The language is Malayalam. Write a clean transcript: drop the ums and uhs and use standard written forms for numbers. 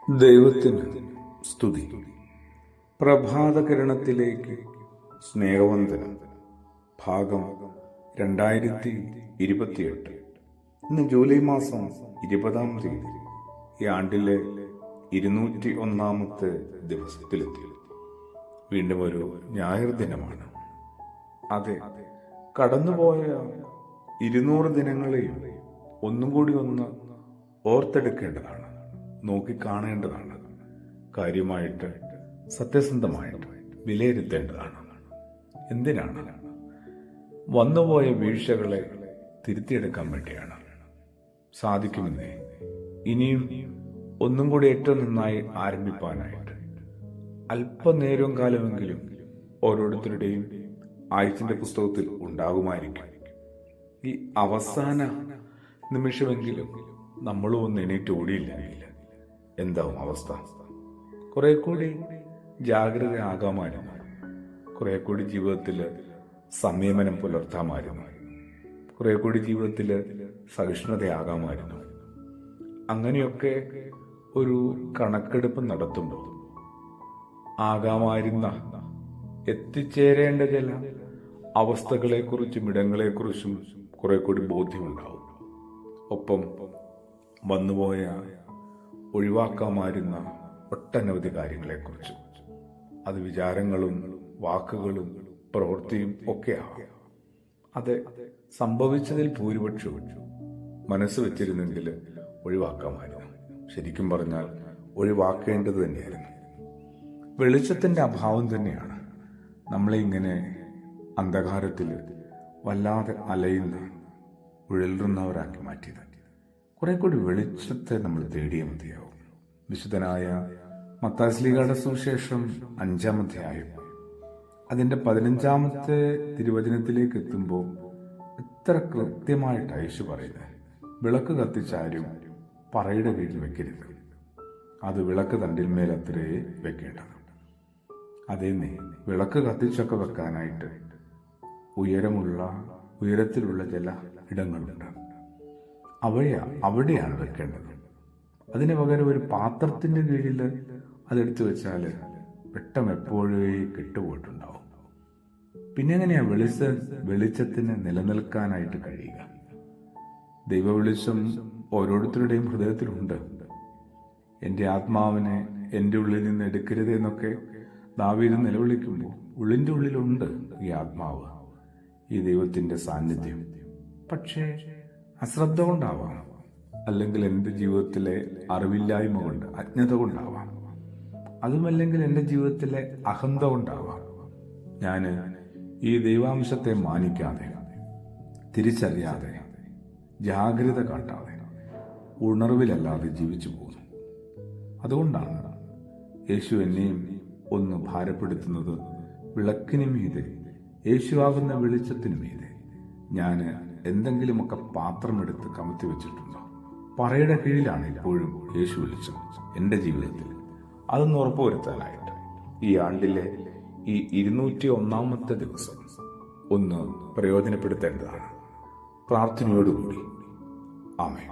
ദൈവത്തിന് സ്തുതി. പ്രഭാതകിരണത്തിലേക്ക് സ്നേഹവന്ദനം. ഭാഗം 2028. ഇന്ന് ജൂലൈ മാസം 20-ാം തീയതി. ഈ ആണ്ടിലെ 201-ാമത്തെ ദിവസത്തിലെത്തി. വീണ്ടും ഒരു ഞായർ ദിനമാണ്. അതെ, കടന്നുപോയ 200 ദിനങ്ങളെയും ഒന്നും കൂടി ഒന്ന് ഓർത്തെടുക്കേണ്ടതാണ്, നോക്കിക്കാണേണ്ടതാണ്, കാര്യമായിട്ട് സത്യസന്ധമായിട്ട് വിലയിരുത്തേണ്ടതാണ്. എന്തിനാണ്? വന്നുപോയ വീഴ്ചകളെ തിരുത്തിയെടുക്കാൻ വേണ്ടിയാണ്. സാധിക്കുമെന്നേ ഇനിയും ഒന്നും കൂടി ഏറ്റവും നന്നായി ആരംഭിപ്പാനായിട്ട് അല്പനേരവും കാലമെങ്കിലും ഓരോരുത്തരുടെയും ആയുസ്സിന്റെ പുസ്തകത്തിൽ ഉണ്ടാകുമായിരിക്കും. ഈ അവസാന നിമിഷമെങ്കിലും നമ്മളും ഒന്ന് എണീറ്റ് ഓടിയില്ലെങ്കിൽ എന്താവും അവസ്ഥ? കുറെ കൂടി ജാഗ്രത ആകാമായിരുന്നു, കുറെ കൂടി ജീവിതത്തിൽ സംയമനം പുലർത്താമായിരുന്നു, കുറെ കൂടി ജീവിതത്തിൽ സഹിഷ്ണുതയാകാമായിരുന്നു. അങ്ങനെയൊക്കെ ഒരു കണക്കെടുപ്പ് നടത്തുമ്പോൾ ആകാമായിരുന്ന എത്തിച്ചേരേണ്ട ചില അവസ്ഥകളെക്കുറിച്ചും ഇടങ്ങളെക്കുറിച്ചും കുറെ കൂടി ബോധ്യമുണ്ടാവും. ഒപ്പം വന്നുപോയ ഒഴിവാക്കാമായിരുന്ന ഒട്ടനവധി കാര്യങ്ങളെക്കുറിച്ചും, അത് വിചാരങ്ങളും വാക്കുകളും പ്രവൃത്തിയും ഒക്കെയാകാം. അത് സംഭവിച്ചതിൽ ഭൂരിപക്ഷവും മനസ്സ് വെച്ചിരുന്നെങ്കിൽ ഒഴിവാക്കാമായിരുന്നു. ശരിക്കും പറഞ്ഞാൽ ഒഴിവാക്കേണ്ടത് തന്നെയായിരുന്നു. വെളിച്ചത്തിന്റെ അഭാവം തന്നെയാണ് നമ്മളെ ഇങ്ങനെ അന്ധകാരത്തിൽ വല്ലാതെ അലയുന്ന ഉഴലുന്നവരാക്കി മാറ്റിയത്. കുറെ കൂടി വെളിച്ചത്തെ നമ്മൾ തേടിയേ മതിയാവും. വിശുദ്ധനായ മത്തായി ശ്ലീഹയുടെ സുവിശേഷം 5-ാം അധ്യായം അതിന്റെ 15-ാമത്തെ തിരുവചനത്തിലേക്ക് എത്തുമ്പോൾ എത്ര കൃത്യമായിട്ട് യേശു പറയുന്നത്, വിളക്ക് കത്തിച്ചാരും പറയുടെ കീഴിൽ വെക്കരുത്, അത് വിളക്ക് തണ്ടിന്മേൽ അത്രേ വെക്കേണ്ടത്. അതേന്നേ, വിളക്ക് കത്തിച്ചൊക്കെ വെക്കാനായിട്ട് ഉയരത്തിലുള്ള ചില ഇടങ്ങളുണ്ട്. അവിടെയാണ് വെക്കേണ്ടത്. അതിന് പകരം ഒരു പാത്രത്തിന്റെ കീഴിൽ അതെടുത്തു വെച്ചാൽ വെട്ടം എപ്പോഴേ കെട്ടുപോയിട്ടുണ്ടാവും. പിന്നെ എങ്ങനെയാ വെളിച്ചത്തിന് നിലനിൽക്കാനായിട്ട് കഴിയുക? ദൈവ വെളിച്ചം ഓരോരുത്തരുടെയും ഹൃദയത്തിലുണ്ട്. എൻ്റെ ആത്മാവിനെ എൻ്റെ ഉള്ളിൽ നിന്ന് എടുക്കരുത് എന്നൊക്കെ ദാവീദ് നിലവിളിക്കുമ്പോൾ ഉള്ളിൻ്റെ ഉള്ളിലുണ്ട് ഈ ആത്മാവ്, ഈ ദൈവത്തിന്റെ സാന്നിധ്യം. പക്ഷേ അശ്രദ്ധ കൊണ്ടാവാം, അല്ലെങ്കിൽ എൻ്റെ ജീവിതത്തിലെ അറിവില്ലായ്മ കൊണ്ട്, അജ്ഞത കൊണ്ടാവാം, അതുമല്ലെങ്കിൽ എൻ്റെ ജീവിതത്തിലെ അഹന്ത കൊണ്ടാവാം. ഞാൻ ഈ ദൈവാംശത്തെ മാനിക്കാതെ, തിരിച്ചറിയാതെ, ജാഗ്രത കാട്ടാതെ, ഉണർവിലല്ലാതെ ജീവിച്ചു പോകുന്നു. അതുകൊണ്ടാണ് യേശു എന്നെയും ഒന്ന് ഭാരപ്പെടുത്തുന്നത്. വിളക്കിന് മീതെ, യേശുവാകുന്ന വെളിച്ചത്തിന് മീതെ ഞാൻ എന്തെങ്കിലുമൊക്കെ പാത്രമെടുത്ത് കമത്തി വെച്ചിട്ടുണ്ടോ? പറയുടെ കീഴിലാണ് ഇപ്പോഴും യേശു വെളിച്ചം എൻ്റെ ജീവിതത്തിൽ. അതൊന്ന് ഉറപ്പുവരുത്താനായിട്ട് ഈ ആണ്ടിലെ ഈ 201-ാമത്തെ ദിവസം ഒന്ന് പ്രയോജനപ്പെടുത്തേണ്ടതാണ്. പ്രാർത്ഥനയോടുകൂടി. ആമേൻ.